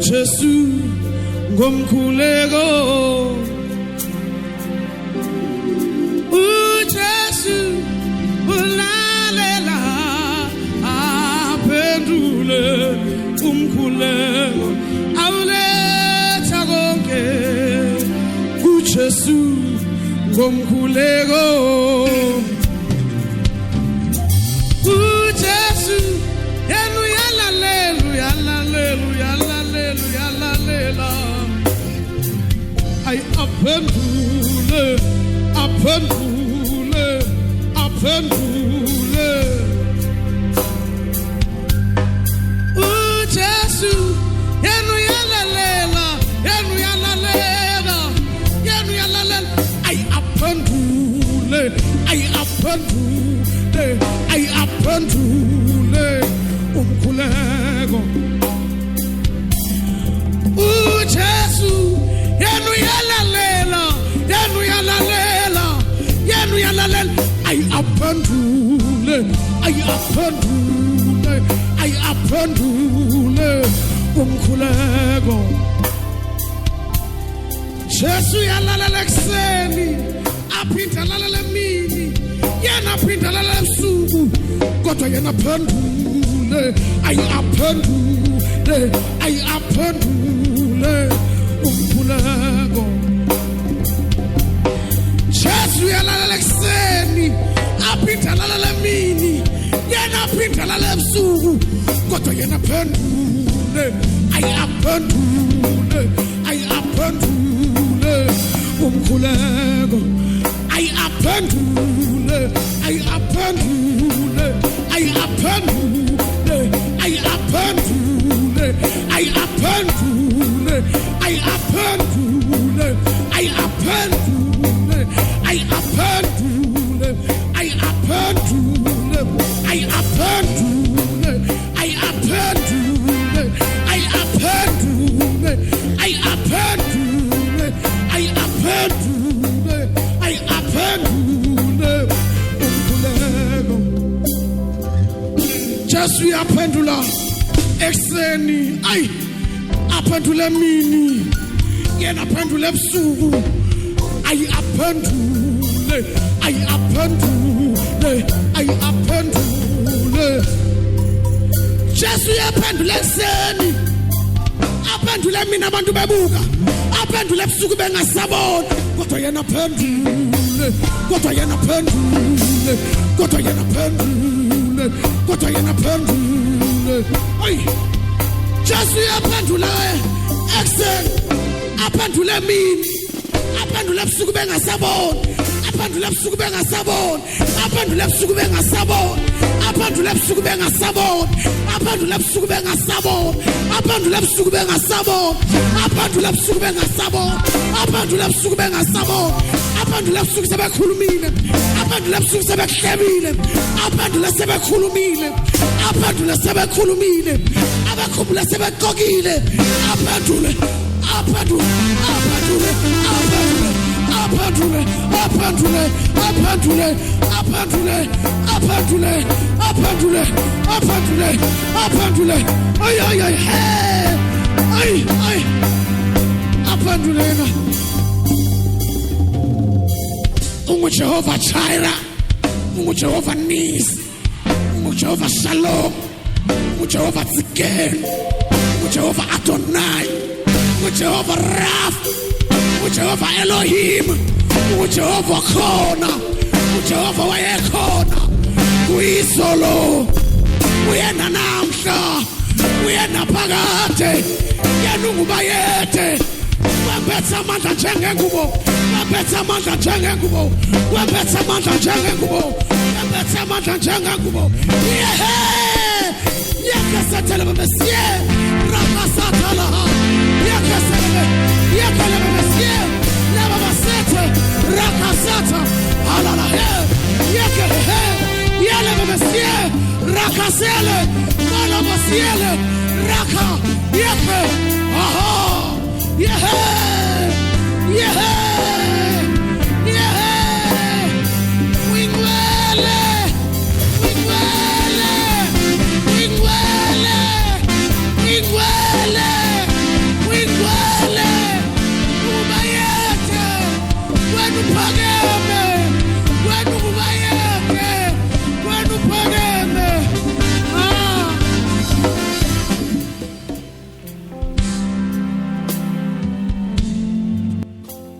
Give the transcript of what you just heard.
Jesu ngomkhuleko uJesu ulalela aphendule umkhuleko awuletha konke kuJesu ngomkhuleko uJesu yenu yalalela ay aphendule uJesu yenu yalalela ay aphendule umkhuleko uJesu yenu yalalela ay aphendule umkhuleko Jesu yalalela ekseni aphinda lalela emini yena aphinda lalela ebusuku kodwa yena aphendule ay aphendule umkhuleko Jesu yalalela ekseni aphinda lalela emini yena aphinda lalela ebusuku kodwa yena aphendule ay aphendule umkhuleko ay aphendule Jesu yaphendula ekseni ay aphendule mini yena aphendule ebusuku ay aphendule Jesu yaphendula ekseni aphendule mina abantu bebuka aphendule ebusuku bengasabona kodwa yena aphendule ay Jesu yaphendula ekseni aphendule mini aphendule ebusuku bengasabona aphendule ebusuku bengasabona aphendule ebusuku bengasabona aphendule ebusuku bengasabona aphendule ebusuku bengasabona aphendule ebusuku bengasabona aphendule ebusuku bengasabona aphendule ebusuku bengasabona aphendule ebusuku sebekhulumile aphendule ebusuku sebehlebile aphendule sebekhulumile aphendule sebekhulumile abakhumbula sebegqokile aphendule ay aphendule unguJehova Jireh unguJehova Nisi unguJehova Shalom unguJehova Tsidkenu unguJehova Adonai unguJehova Rapha unguJehova Elohim unguJehova khona unguJehova wayekhona uyizolo uyena namhla uyena phakade yena ungubayede waphetha amandla njengengubo waphetha amandla njengengubo waphetha amandla njengengubo waphetha amandla njengengubo yakasatela bemesie rakasatala yakasatela yakala bemesie laba base Yele, Raka, Yepe, Aha, Yehe.